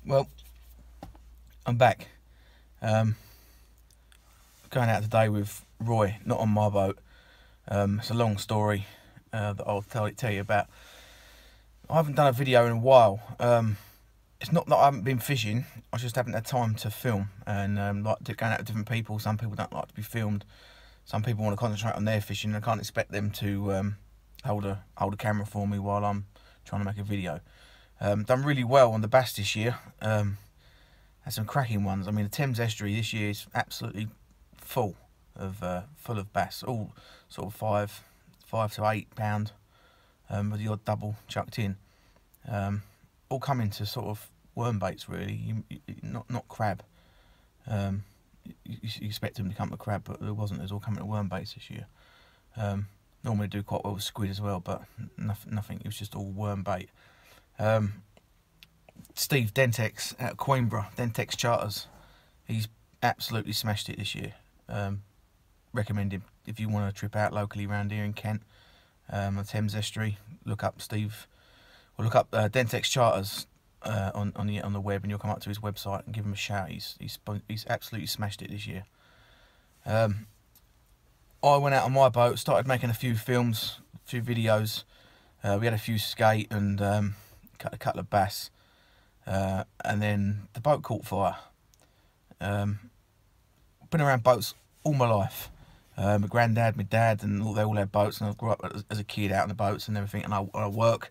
Well, I'm back. Going out today with Roy, not on my boat. It's a long story that I'll tell you about. I haven't done a video in a while. It's not that I haven't been fishing, I just haven't had time to film. And like going out with different people, some people don't like to be filmed. Some people want to concentrate on their fishing, and I can't expect them to hold a camera for me while I'm trying to make a video. Done really well on the bass this year. Had some cracking ones. I mean, the Thames estuary this year is absolutely full of bass, all sort of five to 8 pound, with the odd double chucked in. All coming to sort of worm baits really, not crab. You expect them to come to crab, but there wasn't. There's all coming to worm baits this year. Normally do quite well with squid as well, but nothing. It was just all worm bait. Steve Dentex out of Coimbra, Dentex Charters, he's absolutely smashed it this year. Recommend him if you want to trip out locally around here in Kent, the Thames estuary. Look up Steve, or look up Dentex Charters on the web, and you'll come up to his website and give him a shout. He's absolutely smashed it this year. I went out on my boat, started making a few films, a few videos. We had a few skate and cut a couple of bass. And then the boat caught fire. Been around boats all my life. My granddad, my dad, and they all had boats, and I grew up as a kid out on the boats and everything. And I work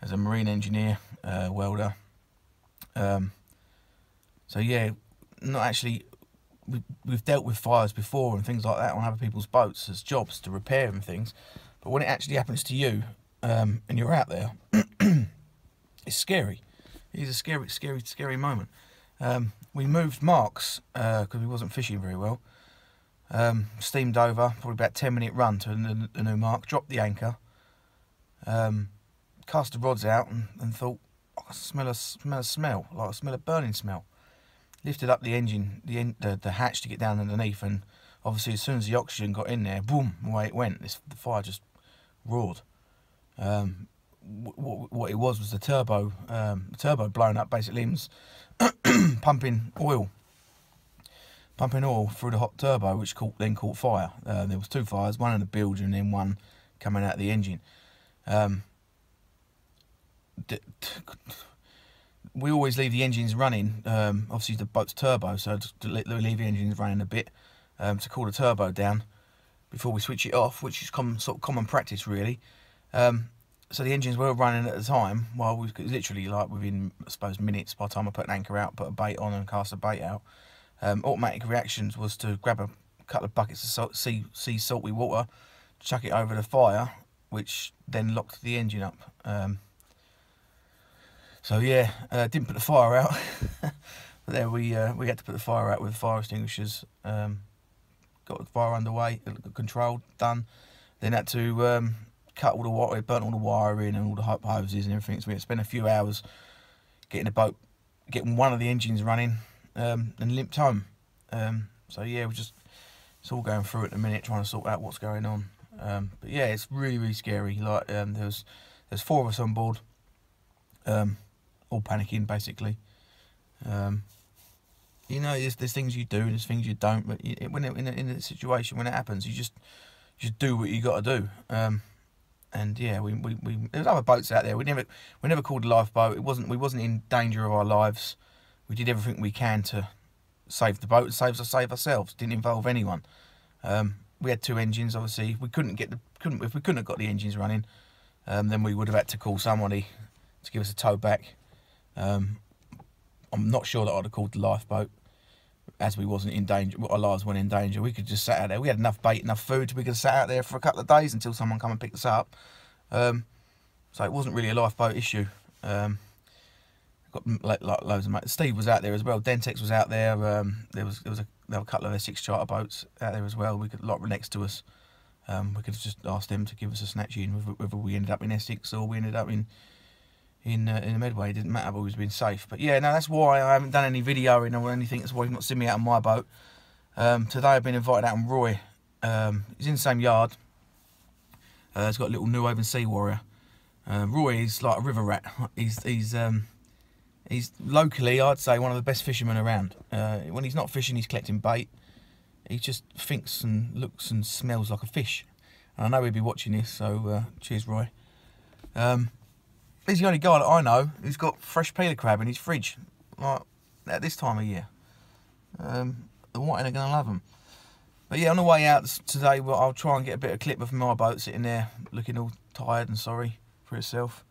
as a marine engineer, welder. So yeah, not actually. We've dealt with fires before and things like that on other people's boats as jobs to repair and things. But when it actually happens to you, and you're out there, it's scary. It's a scary moment. We moved marks because we wasn't fishing very well. Steamed over, probably about 10-minute run to the new mark. Dropped the anchor. Cast the rods out and thought, oh, I smell like I smell a burning smell. Lifted up the engine, the hatch to get down underneath, and obviously as soon as the oxygen got in there, boom, away it went. The fire just roared. What it was the turbo blown up. Basically, it was pumping oil through the hot turbo, which then caught fire. There was 2 fires, one in the bilge and then one coming out of the engine. We always leave the engines running. Obviously the boat's turbo, so to leave the engines running a bit to cool the turbo down before we switch it off, which is sort of common practice really. So the engines were running at the time, while we was literally like within, I suppose, minutes by the time I put an anchor out, put a bait on and cast a bait out. Automatic reactions was to grab a couple of buckets of sea salty water, chuck it over the fire, which then locked the engine up. So yeah, didn't put the fire out. But there we had to put the fire out with fire extinguishers. Got the fire underway, controlled, done. Then had to cut all the water, burnt all the wire in and all the hoses and everything. So we had to spend a few hours getting one of the engines running, and limped home. So yeah, it's all going through at the minute, trying to sort out what's going on. But yeah, it's really scary. Like there's 4 of us on board, all panicking basically. You know, there's things you do and there's things you don't. But when in a situation when it happens, you just do what you got to do. And yeah, there's other boats out there. We never called a lifeboat. We wasn't in danger of our lives. We did everything we can to save the boat and save ourselves. Didn't involve anyone. We had 2 engines. Obviously, if we couldn't have got the engines running, then we would have had to call somebody to give us a tow back. I'm not sure that I'd have called the lifeboat, as we wasn't in danger. Our lives weren't in danger. We could just sat out there. We had enough bait, enough food. We could have sat out there for a couple of days until someone come and picked us up. So it wasn't really a lifeboat issue. Got loads of mates. Steve was out there as well. Dentex was out there. There were a couple of Essex charter boats out there as well. We could lot next to us. We could have just asked them to give us a snatch in, whether we ended up in Essex or we ended up in the Medway. It didn't matter, but we've been safe. But yeah, no, that's why I haven't done any videoing or anything. That's why you've not seen me out on my boat. Today I've been invited out on Roy. He's in the same yard. He's got a little New Haven Sea Warrior. Roy is like a river rat. He's He's locally, I'd say, one of the best fishermen around. When he's not fishing, he's collecting bait. He just thinks and looks and smells like a fish. And I know he'd be watching this, so cheers, Roy. He's the only guy that I know who's got fresh peeler crab in his fridge, like at this time of year. The whiting are going to love them. But yeah, on the way out today, well, I'll try and get a bit of clip of my boat sitting there, looking all tired and sorry for itself.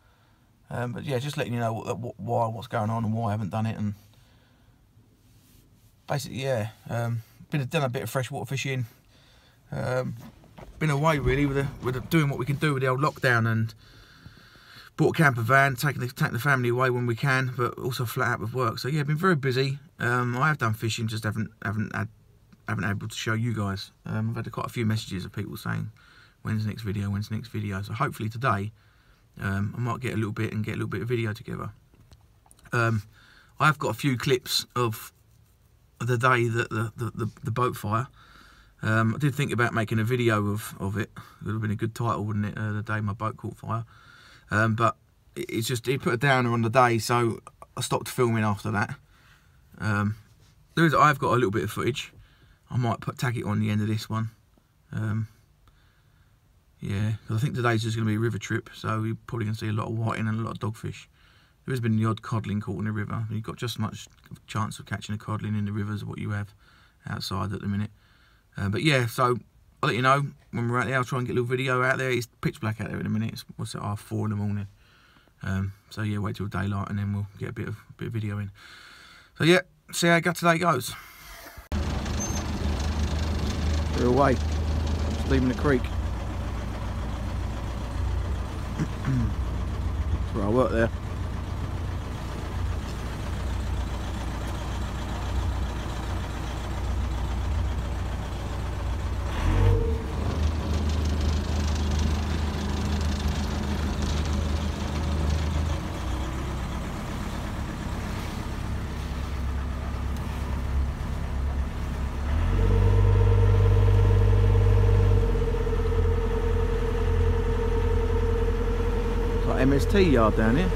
But yeah, just letting you know what's going on and why I haven't done it. And basically, yeah, done a bit of freshwater fishing. Been away really with doing what we can do with the old lockdown, and bought a camper van, taking the family away when we can, but also flat out with work. So yeah, been very busy. I have done fishing, just haven't able to show you guys. I've had quite a few messages of people saying, when's the next video, when's the next video? So hopefully today, I might get a little bit of video together. I've got a few clips of the day that the boat fire. I did think about making a video of it. It would have been a good title, wouldn't it? The day my boat caught fire. But it put a downer on the day, so I stopped filming after that. I've got a little bit of footage. I might tag it on the end of this one. Yeah, because I think today's just going to be a river trip, so we're probably going to see a lot of whiting and a lot of dogfish. There has been the odd codling caught in the river. You've got just as much chance of catching a codling in the river as what you have outside at the minute. But yeah, so I'll let you know when we're out there. I'll try and get a little video out there. It's pitch black out there in a minute. It's 4:30 in the morning. So yeah, wait till daylight and then we'll get a bit of video in. So yeah, see how today goes. We're away. Just leaving the creek. That's where I work there. MST yard down here.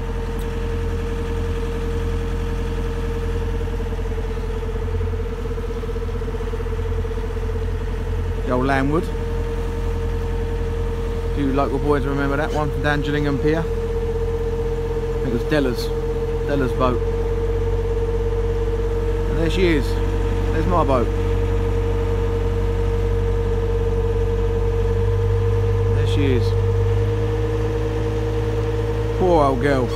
The old Landwood. Do you local boys remember that one from down Gillingham Pier? I think it was Della's boat. And there she is. There's my boat. There she is. Poor old girl.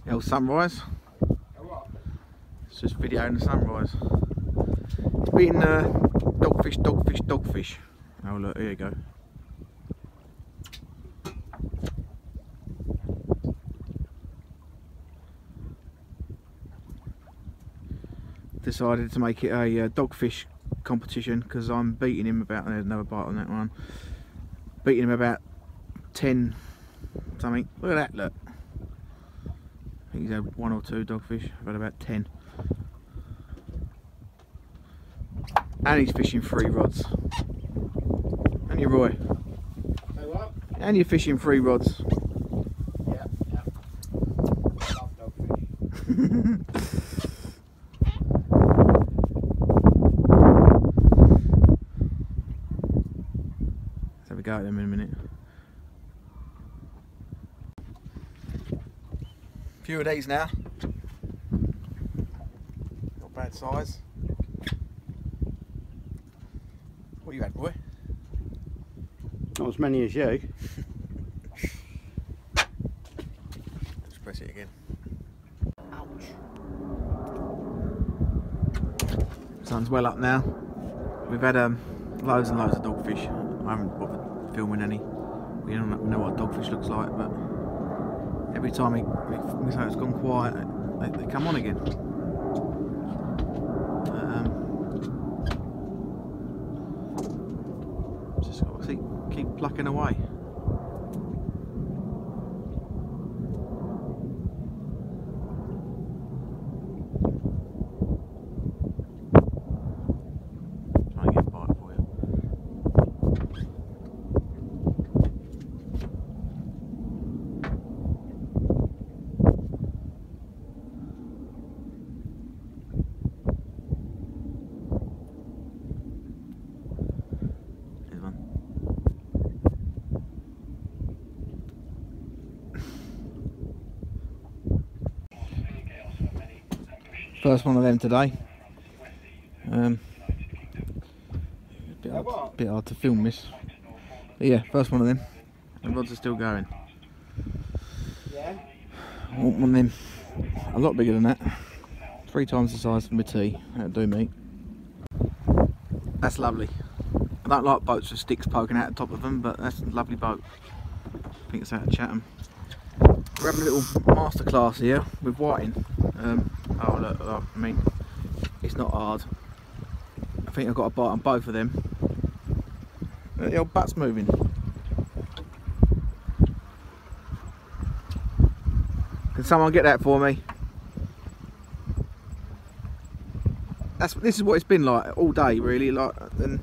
The old sunrise. It's just videoing the sunrise. It's been dogfish. Oh look, here you go. Decided to make it a dogfish competition because I'm beating him about, there's another bite on that one, beating him about 10 something. Look at that, look. I think he's had 1 or 2 dogfish. I've had about 10. And he's fishing 3 rods. And you, Roy? Say what? And you're fishing 3 rods. Yeah. I love dogfish. Go at them in a minute. Few of these now. Not bad size. What you had, boy? Not as many as you. Just press it again. Ouch. Sun's well up now. We've had loads and loads of dogfish. I haven't bothered filming any. We don't know what dogfish looks like, but every time we say it's gone quiet, they come on again. Just got to keep plucking away. First one of them today. Bit hard to film this. But yeah, first one of them. The rods are still going. Yeah. I want one of them a lot bigger than that. 3 times the size of my T. That'll do me. That's lovely. I don't like boats with sticks poking out the top of them, but that's a lovely boat. I think it's out of Chatham. We're having a little masterclass here with whiting. Oh look, I mean, it's not hard. I think I've got a bite on both of them. Look, the old butt's moving. Can someone get that for me? This is what it's been like all day, really. Like, and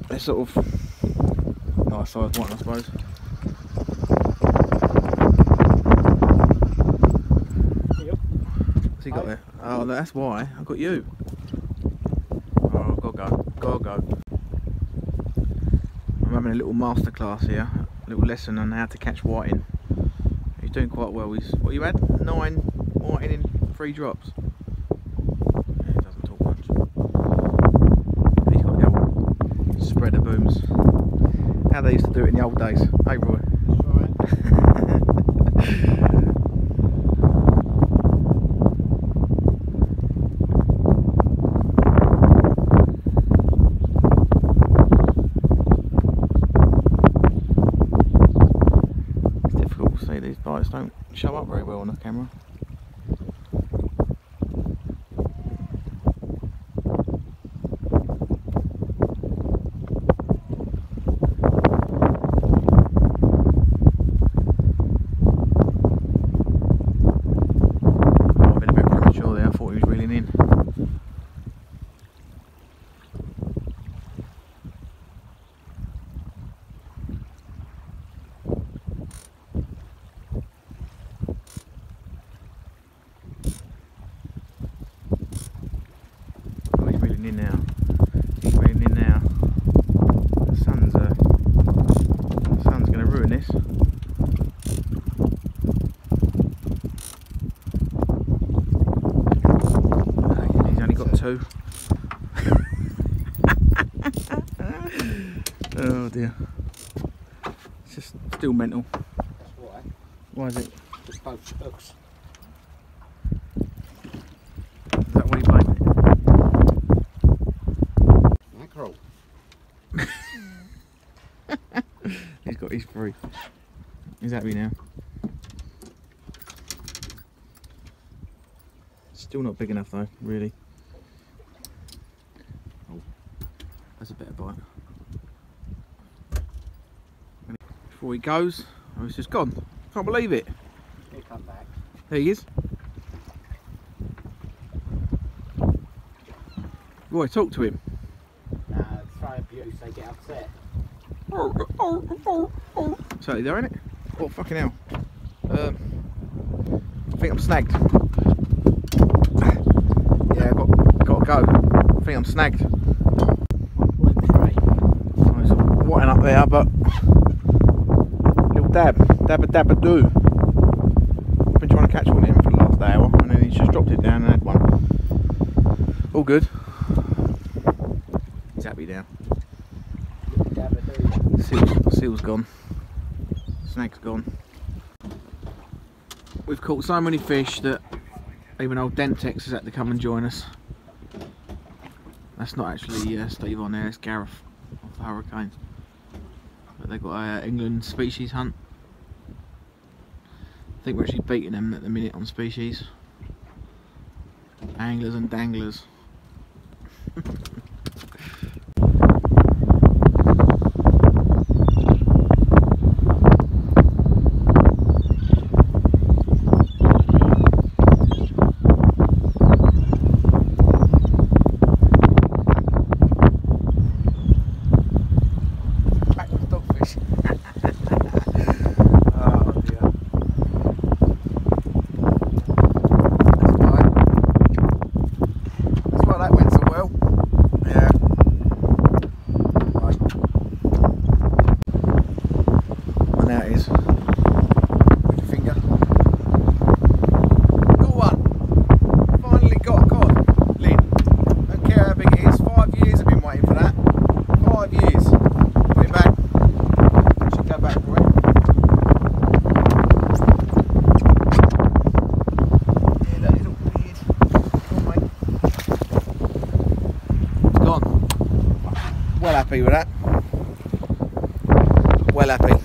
they're sort of nice size one, I suppose. What's he got there? Oh, that's why I got you. Oh, gotta go. I'm having a little masterclass here, a little lesson on how to catch whiting. He's doing quite well. What you had? 9 whiting in 3 drops. Yeah, he doesn't talk much. He's got the old spreader booms. How they used to do it in the old days. Hey, Roy. These bites don't show up very well on the camera. Oh, I've been a bit premature there, I thought he was reeling in. In now. He's reeling in now. The sun's going to ruin this. He's only got 2. Oh dear. It's just still mental. That's why. Why is it? Just both hooks. Is that what he blamed it? Mackerel. He's got his 3. He's happy now. Still not big enough though, really. Oh, that's a better bite. Before he goes, oh, he's just gone. Can't believe it. He'll come back. There he is. Roy, talk to him. Try abuse, they get upset. So you there, innit? Oh fucking hell. I think I'm snagged. Yeah, got to go. I think I'm snagged. Oh, he's whiting up there, but little dabba-do. I've been trying to catch one of him for the last hour, and then he's just dropped it down and had one. All good. He's happy now. Seal's gone. Snag's gone. We've caught so many fish that even old Dentex has had to come and join us. That's not actually Steve on there, it's Gareth off the Hurricanes. But they've got an England species hunt. I think we're actually beating them at the minute on species. Anglers and danglers. happy with that. Well happy.